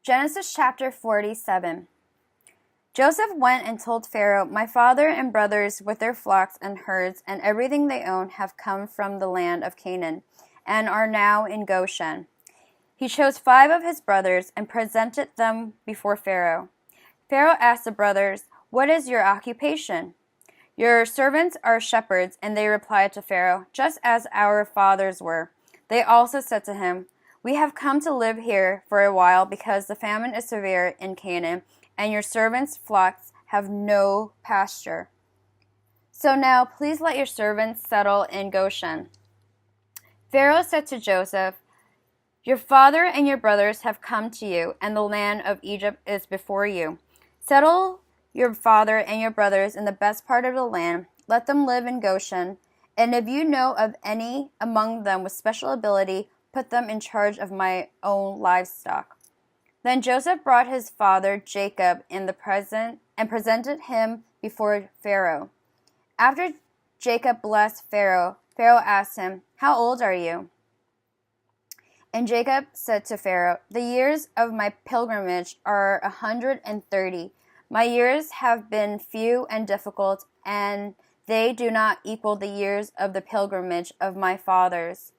Genesis chapter 47. Joseph went and told Pharaoh, "My father and brothers with their flocks and herds and everything they own have come from the land of Canaan and are now in Goshen." He chose 5 of his brothers and presented them before Pharaoh. Pharaoh asked the brothers, "What is your occupation?" "Your servants are shepherds," and they replied to Pharaoh, "Just as our fathers were." They also said to him, "We have come to live here for a while because the famine is severe in Canaan, and your servants' flocks have no pasture. So now please let your servants settle in Goshen." Pharaoh said to Joseph, "Your father and your brothers have come to you, and the land of Egypt is before you. Settle your father and your brothers in the best part of the land. Let them live in Goshen, and if you know of any among them with special ability, put them in charge of my own livestock." Then Joseph brought his father Jacob and presented him before Pharaoh. After Jacob blessed Pharaoh, Pharaoh asked him, "How old are you?" And Jacob said to Pharaoh, "The years of my pilgrimage are 130. My years have been few and difficult, and they do not equal the years of the pilgrimage of my fathers."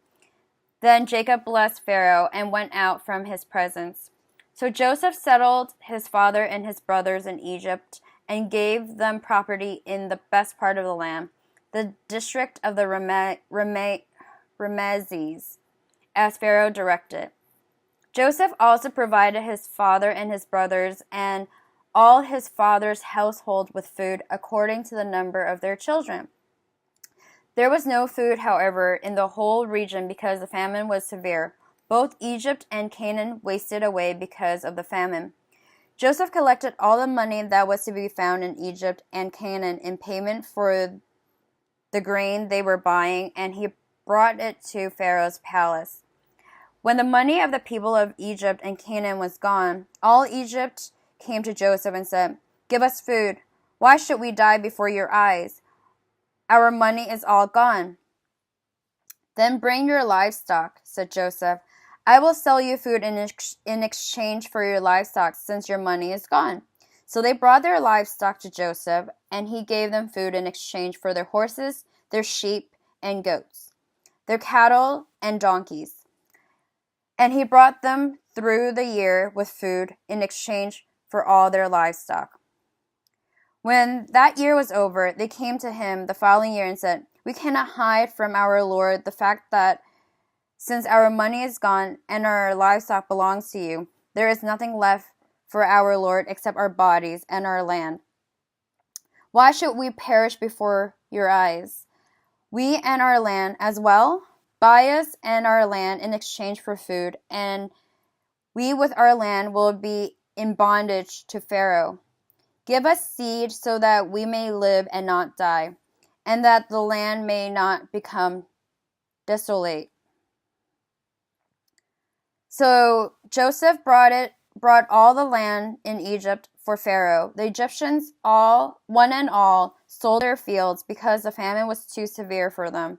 Then Jacob blessed Pharaoh and went out from his presence. So Joseph settled his father and his brothers in Egypt and gave them property in the best part of the land, the district of the Ramesses, as Pharaoh directed. Joseph also provided his father and his brothers and all his father's household with food according to the number of their children. There was no food, however, in the whole region because the famine was severe. Both Egypt and Canaan wasted away because of the famine. Joseph collected all the money that was to be found in Egypt and Canaan in payment for the grain they were buying, and he brought it to Pharaoh's palace. When the money of the people of Egypt and Canaan was gone, all Egypt came to Joseph and said, "Give us food. Why should we die before your eyes? Our money is all gone." "Then bring your livestock," said Joseph. "I will sell you food in exchange for your livestock, since your money is gone." So they brought their livestock to Joseph, and he gave them food in exchange for their horses, their sheep and goats, their cattle and donkeys. And he brought them through the year with food in exchange for all their livestock. When that year was over, they came to him the following year and said, "We cannot hide from our Lord the fact that since our money is gone and our livestock belongs to you, there is nothing left for our Lord except our bodies and our land. Why should we perish before your eyes? We and our land as well? Buy us and our land in exchange for food, and we with our land will be in bondage to Pharaoh. Give us seed so that we may live and not die, and that the land may not become desolate." So Joseph brought all the land in Egypt for Pharaoh. The Egyptians, one and all, sold their fields because the famine was too severe for them.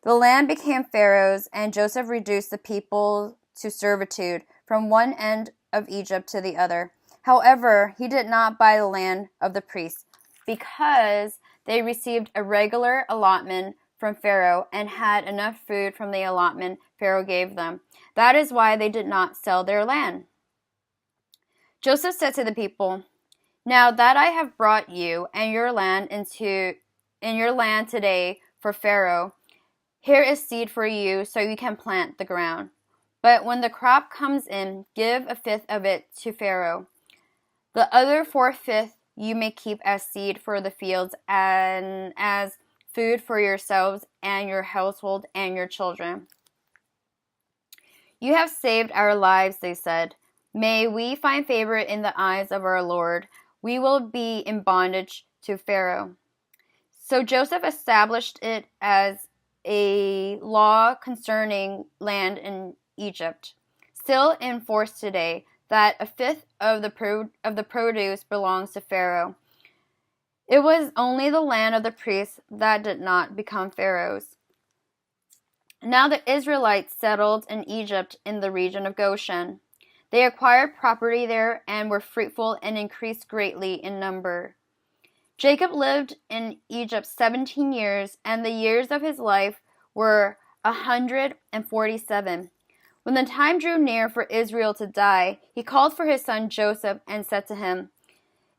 The land became Pharaoh's, and Joseph reduced the people to servitude from one end of Egypt to the other. However, he did not buy the land of the priests, because they received a regular allotment from Pharaoh and had enough food from the allotment Pharaoh gave them. That is why they did not sell their land. Joseph said to the people, "Now that I have brought you and your land today for Pharaoh, here is seed for you so you can plant the ground. But when the crop comes in, give 1/5 of it to Pharaoh. The other 4/5 you may keep as seed for the fields and as food for yourselves and your household and your children." "You have saved our lives," they said. "May we find favor in the eyes of our Lord. We will be in bondage to Pharaoh." So Joseph established it as a law concerning land in Egypt, still in force today, that 1/5 of the produce belongs to Pharaoh. It was only the land of the priests that did not become Pharaoh's. Now the Israelites settled in Egypt in the region of Goshen. They acquired property there and were fruitful and increased greatly in number. Jacob lived in Egypt 17 years, and the years of his life were 147. When the time drew near for Israel to die, he called for his son Joseph and said to him,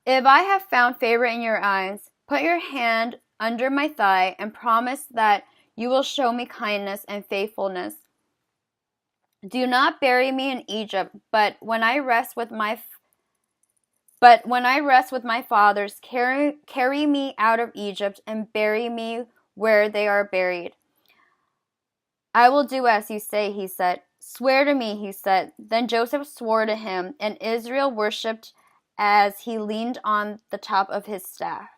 "If I have found favor in your eyes, put your hand under my thigh and promise that you will show me kindness and faithfulness. Do not bury me in Egypt, but when I rest with my fathers, carry me out of Egypt and bury me where they are buried." "I will do as you say," he said. "Swear to me," he said. Then Joseph swore to him, and Israel worshipped as he leaned on the top of his staff.